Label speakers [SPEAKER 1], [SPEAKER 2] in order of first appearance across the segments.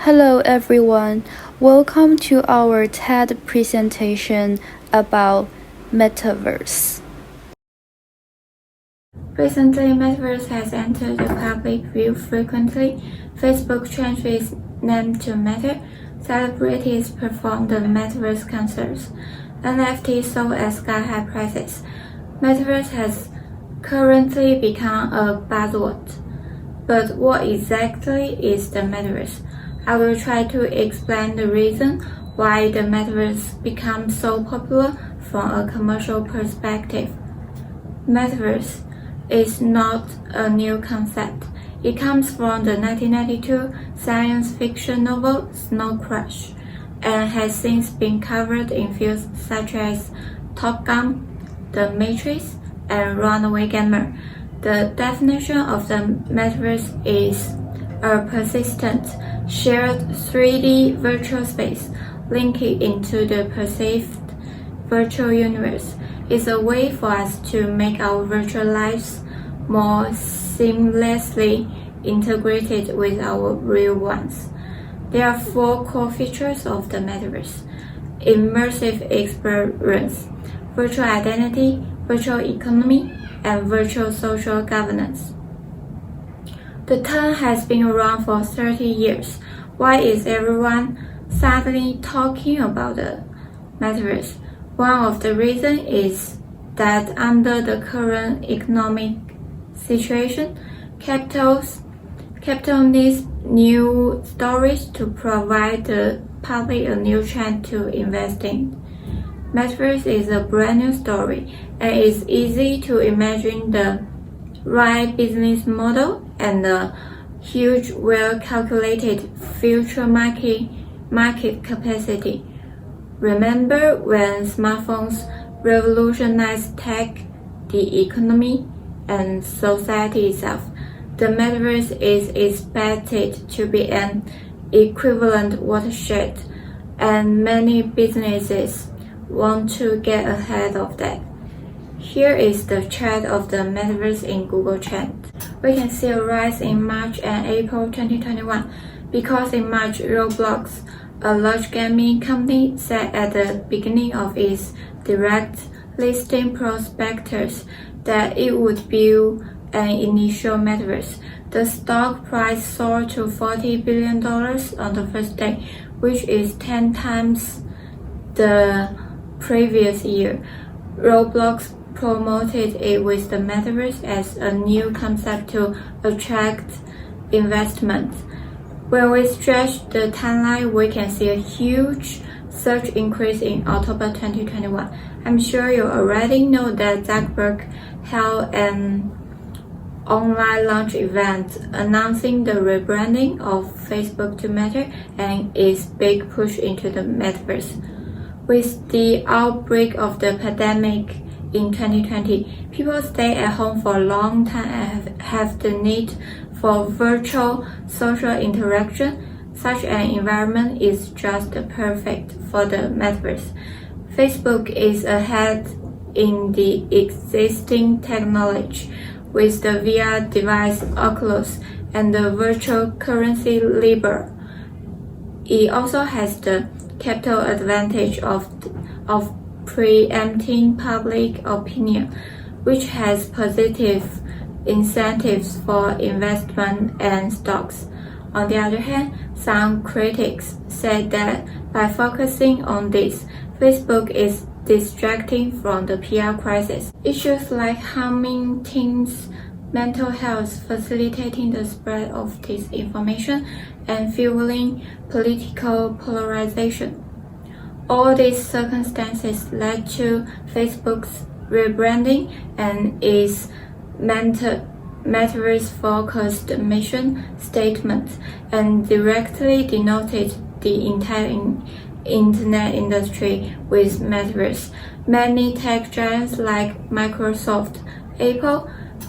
[SPEAKER 1] Hello everyone, welcome to our TED presentation about Metaverse.
[SPEAKER 2] Recently, Metaverse has entered the public view frequently. Facebook changed its name to Meta. Celebrities performed the Metaverse concerts. NFTs sold at sky-high prices. Metaverse has currently become a buzzword. But what exactly is the Metaverse? I will try to explain the reason why the Metaverse becomes so popular from a commercial perspective. Metaverse is not a new concept. It comes from the 1992 science fiction novel Snow Crash and has since been covered in fields such as Top Gun, The Matrix, and Runaway Gamer. The definition of the Metaverse is a persistent, shared 3D virtual space linked into the perceived virtual universe. It's a way for us to make our virtual lives more seamlessly integrated with our real ones. There are 4 core features of the Metaverse: immersive experience, virtual identity, virtual economy, and virtual social governance. The term has been around for 30 years. Why is everyone suddenly talking about the Metaverse? One of the reasons is that under the current economic situation, capital needs new stories to provide the public a new trend to invest in. Metaverse is a brand new story, and it's easy to imagine the right business model and the huge, well-calculated future market capacity. Remember when smartphones revolutionized tech, the economy, and society itself? The Metaverse is expected to be an equivalent watershed, and many businesses want to get ahead of that. Here is the chart of the Metaverse in Google Trends. We can see a rise in March and April 2021 because in March, Roblox, a large gaming company, said at the beginning of its direct listing prospectus that it would build an initial Metaverse. The stock price soared to $40 billion on the first day, which is 10 times the previous year. Roblox promoted it with the Metaverse as a new concept to attract investment. When we stretch the timeline, we can see a huge surge increase in October 2021. I'm sure you already know that Zuckerberg held an online launch event announcing the rebranding of Facebook to Meta and its big push into the Metaverse. With the outbreak of the pandemic in 2020, people stay at home for a long time and have the need for virtual social interaction. Such an environment is just perfect for the Metaverse. Facebook is ahead in the existing technology with the VR device Oculus and the virtual currency Libra. It also has the capital advantage of preempting public opinion, which has positive incentives for investment and stocks. On the other hand, some critics said that by focusing on this, Facebook is distracting from the PR crisis. Issues like harming teens' mental health, facilitating the spread of disinformation, and fueling political polarization. All these circumstances led to Facebook's rebranding and its Metaverse-focused mission statement, and directly denoted the entire internet industry with Metaverse. Many tech giants like Microsoft, Apple,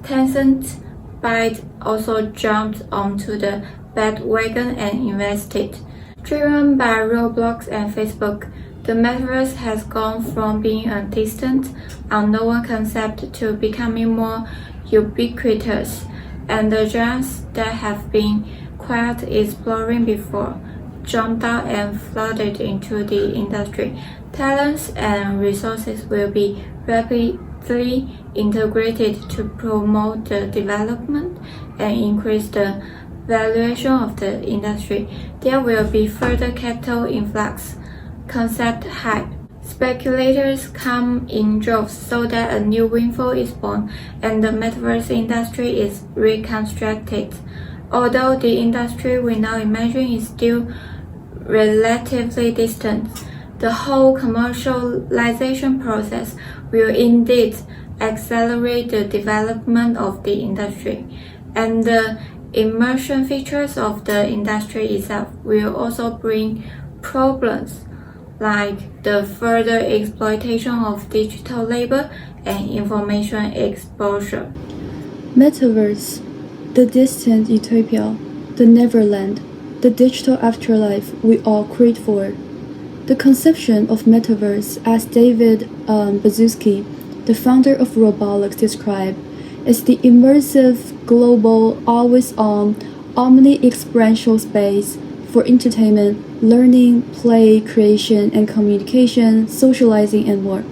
[SPEAKER 2] Tencent, Byte also jumped onto the bandwagon and invested. Driven by Roblox and Facebook, the Metaverse has gone from being a distant, unknown concept to becoming more ubiquitous, and the giants that have been quiet exploring before jumped out and flooded into the industry. Talents and resources will be rapidly integrated to promote the development and increase the valuation of the industry. There will be further capital influx, concept hype. Speculators come in droves so that a new windfall is born and the metaverse industry is reconstructed. Although the industry we now imagine is still relatively distant, the whole commercialization process will indeed accelerate the development of the industry, and the immersion features of the industry itself will also bring problems like the further exploitation of digital labor and information exposure.
[SPEAKER 1] Metaverse, the distant utopia, the neverland, the digital afterlife we all crave for. The conception of metaverse, as David Bazuski, the founder of Roblox, described, is the immersive, global, always-on, omni-experiential space for entertainment, learning, play, creation, and communication, socializing, and more.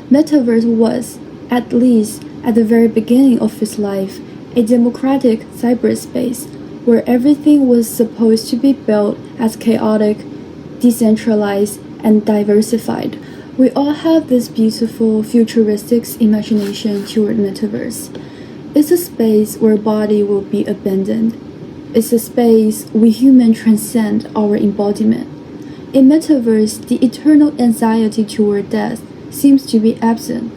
[SPEAKER 1] Metaverse was, at least at the very beginning of its life, a democratic cyberspace where everything was supposed to be built as chaotic, decentralized, and diversified. We all have this beautiful, futuristic imagination toward metaverse. It's a space where body will be abandoned. It's a space we humans transcend our embodiment. In metaverse, the eternal anxiety toward death seems to be absent.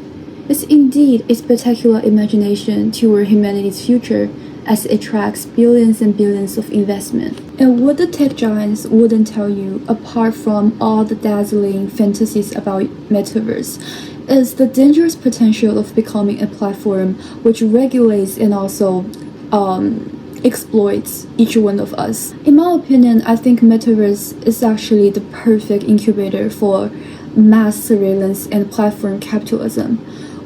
[SPEAKER 1] It's indeed a spectacular imagination toward humanity's future as it attracts billions and billions of investment. And what the tech giants wouldn't tell you, apart from all the dazzling fantasies about metaverse, is the dangerous potential of becoming a platform which regulates and also exploits each one of us. In my opinion, I think metaverse is actually the perfect incubator for mass surveillance and platform capitalism.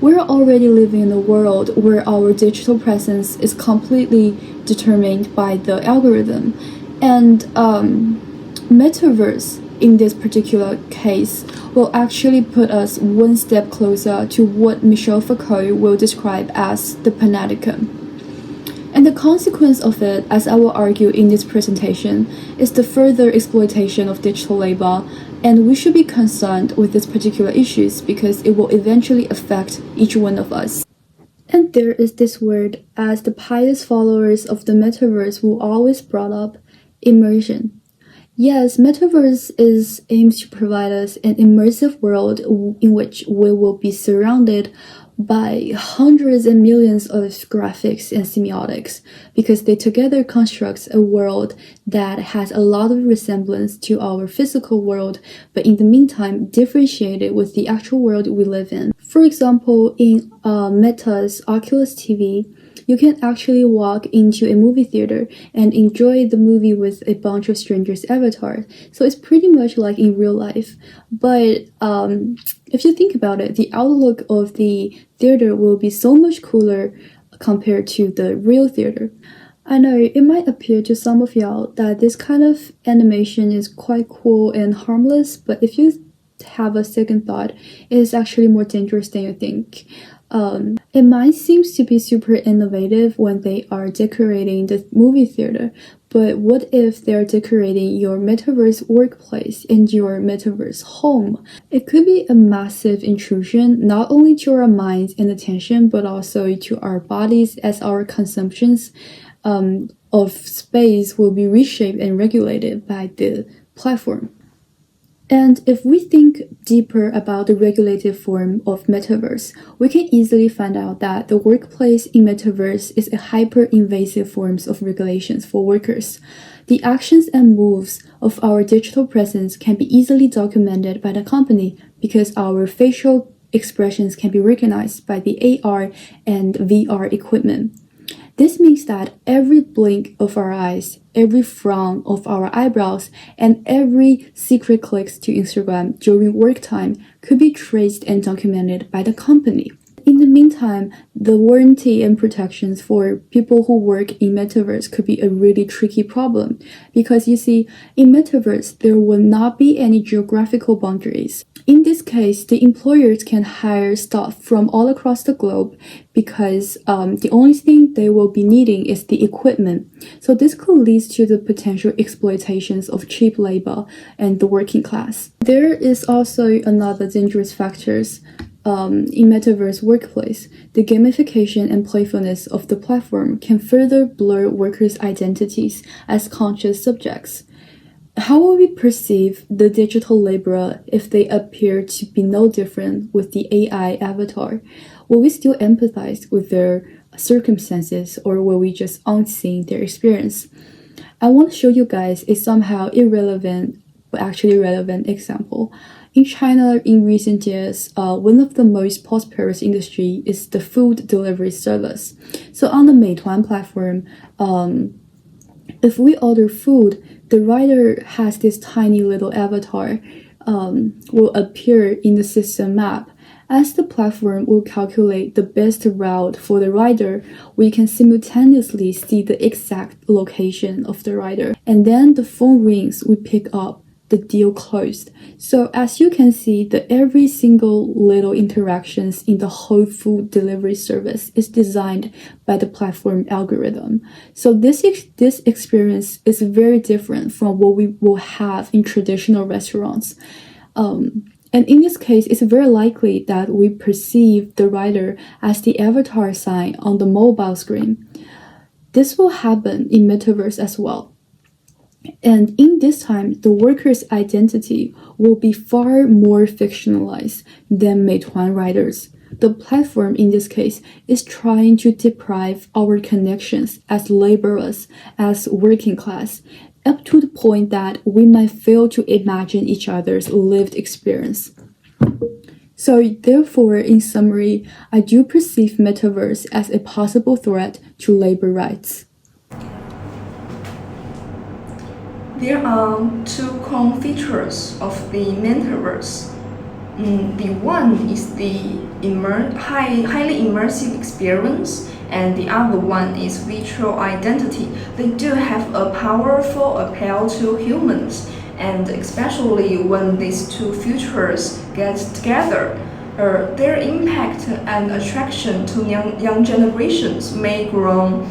[SPEAKER 1] We're already living in a world where our digital presence is completely determined by the algorithm. And metaverse, in this particular case, will actually put us one step closer to what Michel Foucault will describe as the Panopticon. And the consequence of it, as I will argue in this presentation, is the further exploitation of digital labor, and we should be concerned with these particular issues because it will eventually affect each one of us. And there is this word, as the pious followers of the metaverse will always brought up, immersion. Yes, metaverse aims to provide us an immersive world in which we will be surrounded by hundreds and millions of graphics and semiotics because they together construct a world that has a lot of resemblance to our physical world, but in the meantime differentiated with the actual world we live in. For example, in Meta's Oculus TV, you can actually walk into a movie theater and enjoy the movie with a bunch of strangers' avatars. So it's pretty much like in real life. But if you think about it, the outlook of the theater will be so much cooler compared to the real theater. I know it might appear to some of y'all that this kind of animation is quite cool and harmless, but if you have a second thought, it is actually more dangerous than you think. It might seem to be super innovative when they are decorating the movie theater, but what if they're decorating your metaverse workplace and your metaverse home? It could be a massive intrusion, not only to our minds and attention, but also to our bodies, as our consumptions of space will be reshaped and regulated by the platform. And if we think deeper about the regulated form of metaverse, we can easily find out that the workplace in metaverse is a hyper-invasive form of regulations for workers. The actions and moves of our digital presence can be easily documented by the company because our facial expressions can be recognized by the AR and VR equipment. This means that every blink of our eyes, every frown of our eyebrows, and every secret clicks to Instagram during work time could be traced and documented by the company. in the meantime, the warranty and protections for people who work in Metaverse could be a really tricky problem because you see, in Metaverse, there will not be any geographical boundaries. In this case, the employers can hire staff from all across the globe because the only thing they will be needing is the equipment. So this could lead to the potential exploitations of cheap labor and the working class. There is also another dangerous factors in Metaverse workplace. The gamification and playfulness of the platform can further blur workers' identities as conscious subjects. How will we perceive the digital laborer if they appear to be no different with the AI avatar? Will we still empathize with their circumstances, or will we just unseen their experience? I want to show you guys a somehow irrelevant but actually relevant example. In China, in recent years, one of the most prosperous industry is the food delivery service. So on the Meituan platform, if we order food, the rider has this tiny little avatar will appear in the system map. As the platform will calculate the best route for the rider, we can simultaneously see the exact location of the rider. And then the phone rings, we pick up, the deal closed. So as you can see, the every single little interactions in the whole food delivery service is designed by the platform algorithm. So this experience is very different from what we will have in traditional restaurants. And in this case, it's very likely that we perceive the rider as the avatar sign on the mobile screen. This will happen in Metaverse as well. And in this time, the worker's identity will be far more fictionalized than Meituan riders. The platform in this case is trying to deprive our connections as laborers, as working class, up to the point that we might fail to imagine each other's lived experience. So therefore, in summary, I do perceive Metaverse as a possible threat to labor rights.
[SPEAKER 3] There are two core features of the Metaverse. The one is the highly immersive experience, and the other one is virtual identity. They do have a powerful appeal to humans, and especially when these two features get together, their impact and attraction to young generations may grow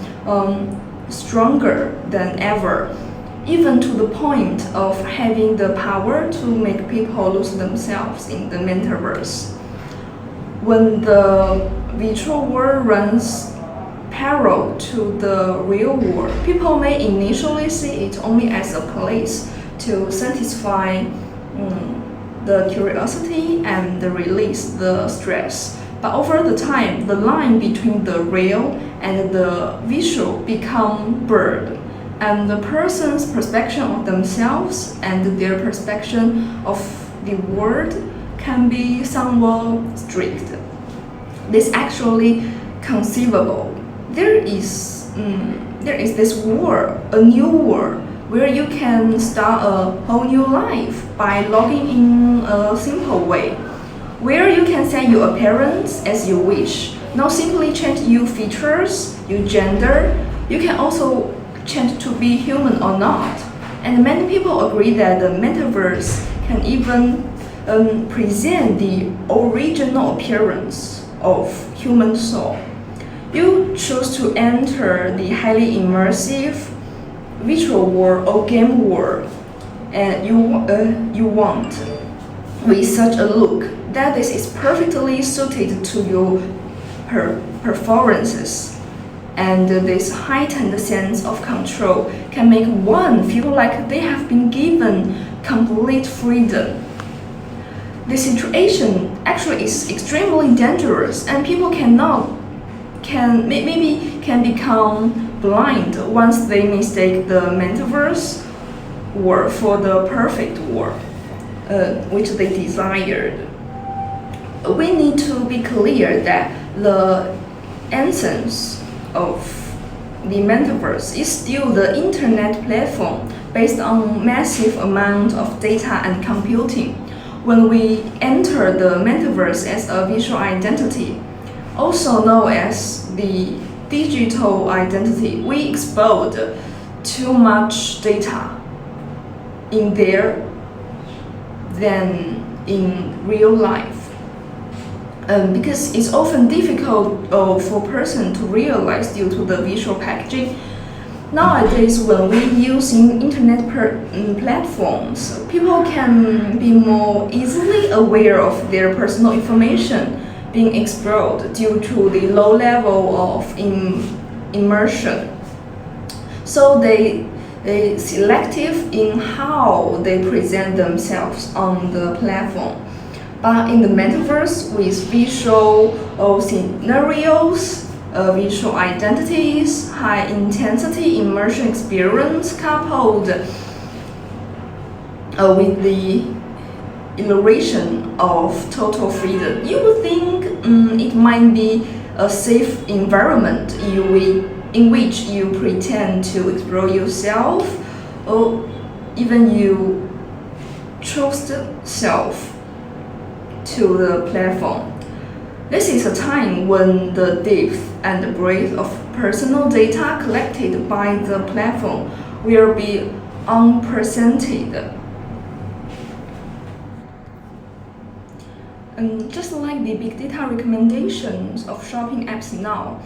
[SPEAKER 3] stronger than ever, even to the point of having the power to make people lose themselves in the Metaverse. When the virtual world runs parallel to the real world, people may initially see it only as a place to satisfy the curiosity and release the stress. But over the time, the line between the real and the visual become blurred, and the person's perception of themselves and their perception of the world can be somewhat strict. This actually conceivable. There is this world, a new world, where you can start a whole new life by logging in a simple way, where you can set your appearance as you wish. Not simply change your features, your gender. You can also change to be human or not. And many people agree that the Metaverse can even present the original appearance of human soul. You choose to enter the highly immersive virtual world or game world, and you want with such a look that this is perfectly suited to your preferences. And this heightened sense of control can make one feel like they have been given complete freedom. The situation actually is extremely dangerous, and people can become blind once they mistake the Metaverse world for the perfect world, which they desired. We need to be clear that the essence of the Metaverse is still the internet platform based on massive amount of data and computing. When we enter the Metaverse as a visual identity, also known as the digital identity. We expose too much data in there than in real life. Because it's often difficult for a person to realize due to the visual packaging. Nowadays, when we use internet platforms, people can be more easily aware of their personal information being explored due to the low level of immersion. So they selective in how they present themselves on the platform. But in the metaverse, with visual scenarios, visual identities, high intensity immersion experience coupled with the illusion of total freedom, you would think it might be a safe environment in which you pretend to explore yourself, or even you trust self to the platform. This is a time when the depth and the breadth of personal data collected by the platform will be unprecedented. Just like the big data recommendations of shopping apps now,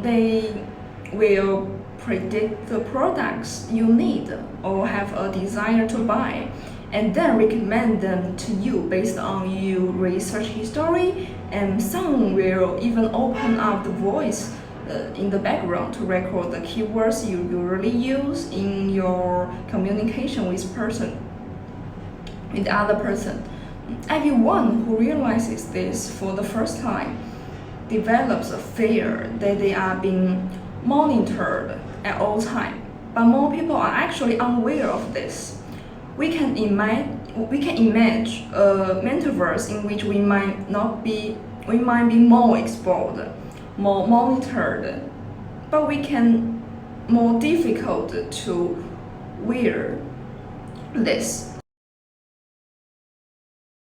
[SPEAKER 3] they will predict the products you need or have a desire to buy, and then recommend them to you based on your research history, and some will even open up the voice in the background to record the keywords you usually use in your communication with the other person. Everyone who realizes this for the first time develops a fear that they are being monitored at all times. But more people are actually unaware of this. We can imagine a metaverse in which we might be more exposed, more monitored, but we can more difficult to wear this.